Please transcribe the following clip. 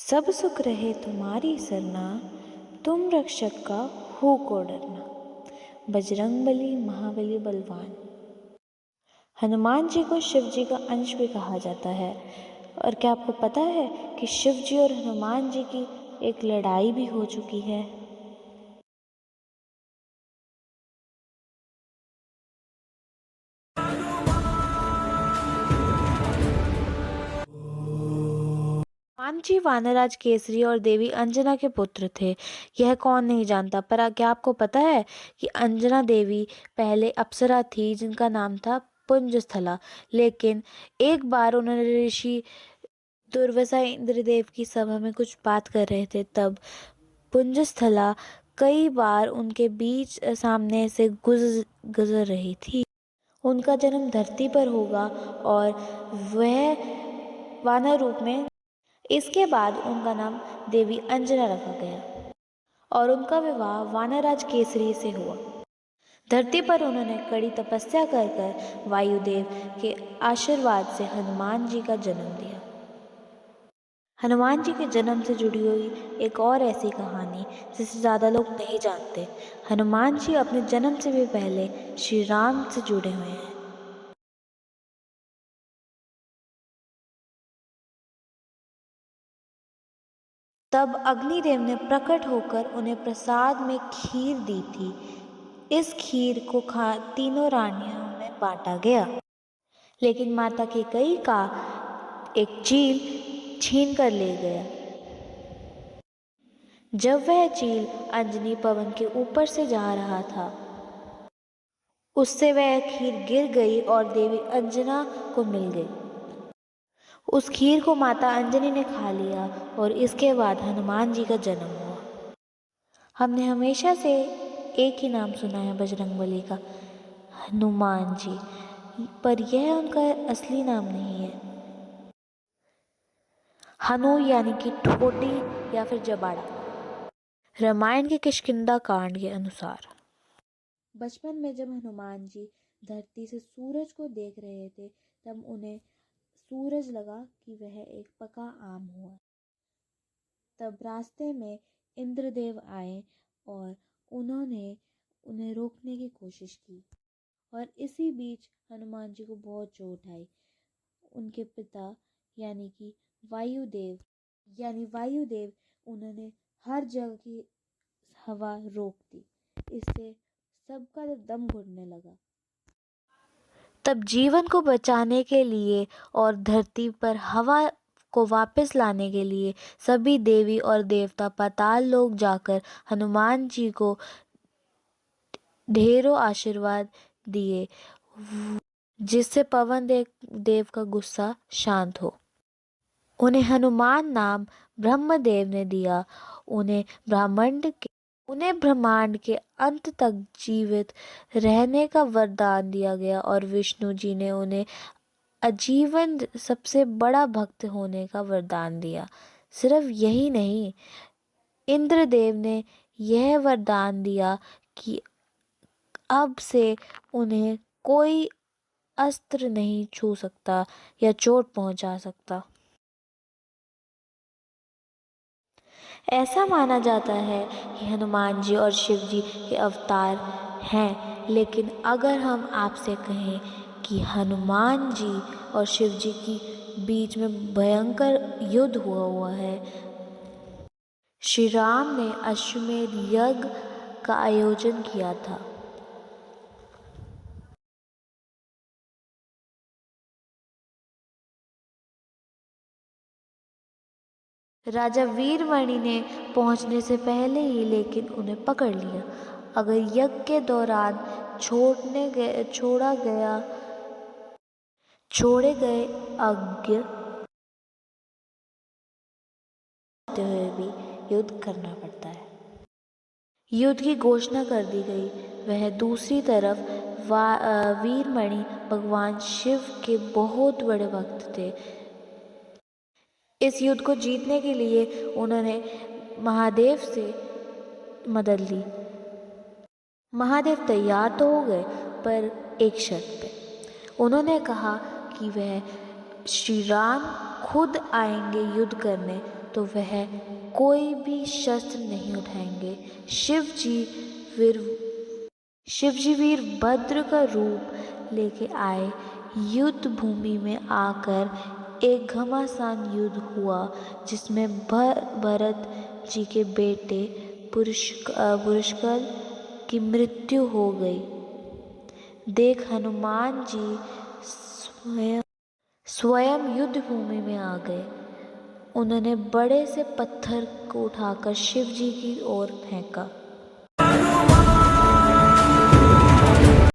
सब सुख रहे तुम्हारी सरना, तुम रक्षक का हो को डरना। बजरंगबली महाबली बलवान। हनुमान जी को शिव जी का अंश भी कहा जाता है। और क्या आपको पता है कि शिव जी और हनुमान जी की एक लड़ाई भी हो चुकी है। हनुमान जी वानराज केसरी और देवी अंजना के पुत्र थे। यह कौन नहीं जानता, पर क्या आपको पता है कि अंजना देवी पहले अप्सरा थी जिनका नाम था पुंजस्थला। लेकिन एक बार उन्होंने ऋषि दुर्वासा इंद्रदेव की सभा में कुछ बात कर रहे थे, तब पुंजस्थला कई बार उनके बीच सामने से गुजर रही थी। उनका जन्म धरती पर होगा और वह वानर रूप में। इसके बाद उनका नाम देवी अंजना रखा गया और उनका विवाह वानराज केसरी से हुआ। धरती पर उन्होंने कड़ी तपस्या कर कर वायुदेव के आशीर्वाद से हनुमान जी का जन्म दिया। हनुमान जी के जन्म से जुड़ी हुई एक और ऐसी कहानी जिसे ज़्यादा लोग नहीं जानते। हनुमान जी अपने जन्म से भी पहले श्री राम से जुड़े हुए हैं। तब अग्निदेव ने प्रकट होकर उन्हें प्रसाद में खीर दी थी। इस खीर को तीनों रानियों में बांटा गया, लेकिन माता कैकेयी का एक चील छीन कर ले गया। जब वह चील अंजनी पवन के ऊपर से जा रहा था, उससे वह खीर गिर गई और देवी अंजना को मिल गई। उस खीर को माता अंजनी ने खा लिया और इसके बाद हनुमान जी का जन्म हुआ। हमने हमेशा से एक ही नाम सुना है बजरंगबली का, हनुमान जी, पर यह उनका असली नाम नहीं है। हनु यानी कि ठोडी या फिर जबाड़ा। रामायण के किष्किंधा कांड के अनुसार बचपन में जब हनुमान जी धरती से सूरज को देख रहे थे, तब उन्हें सूरज लगा कि वह एक पका आम हुआ। तब रास्ते में इंद्रदेव आए और उन्होंने उन्हें रोकने की कोशिश की, और इसी बीच हनुमान जी को बहुत चोट आई। उनके पिता यानी वायुदेव उन्होंने हर जगह की हवा रोक दी। इससे सबका दम घुटने लगा। तब जीवन को बचाने के लिए और धरती पर हवा को वापस लाने के लिए सभी देवी और देवता पाताल लोक जाकर हनुमान जी को ढेरों आशीर्वाद दिए, जिससे पवन देव का गुस्सा शांत हो। उन्हें हनुमान नाम ब्रह्मदेव ने दिया। उन्हें ब्रह्मांड के अंत तक जीवित रहने का वरदान दिया गया और विष्णु जी ने उन्हें आजीवन सबसे बड़ा भक्त होने का वरदान दिया। सिर्फ यही नहीं, इंद्रदेव ने यह वरदान दिया कि अब से उन्हें कोई अस्त्र नहीं छू सकता या चोट पहुंचा सकता। ऐसा माना जाता है कि हनुमान जी और शिव जी के अवतार हैं, लेकिन अगर हम आपसे कहें कि हनुमान जी और शिव जी की बीच में भयंकर युद्ध हुआ है। श्री राम ने अश्वमेध यज्ञ का आयोजन किया था। राजा वीरमणि ने पहुंचने से पहले ही लेकिन उन्हें पकड़ लिया। अगर यज्ञ के दौरान छोड़े गए अज्ञ होते हुए भी युद्ध करना पड़ता है। युद्ध की घोषणा कर दी गई। वह दूसरी तरफ वीरमणि भगवान शिव के बहुत बड़े भक्त थे। इस युद्ध को जीतने के लिए उन्होंने महादेव से मदद ली। महादेव तैयार तो हो गए, पर एक शर्त पे। उन्होंने कहा कि वह श्री राम खुद आएंगे युद्ध करने, तो वह कोई भी शस्त्र नहीं उठाएंगे। वीर शिवजी वीरभद्र का रूप लेके आए। युद्ध भूमि में आकर एक घमासान युद्ध हुआ जिसमें भरत जी के बेटे पुरुषकल की मृत्यु हो गई। देख हनुमान जी स्वयं युद्ध भूमि में आ गए। उन्होंने बड़े से पत्थर को उठाकर शिव जी की ओर फेंका।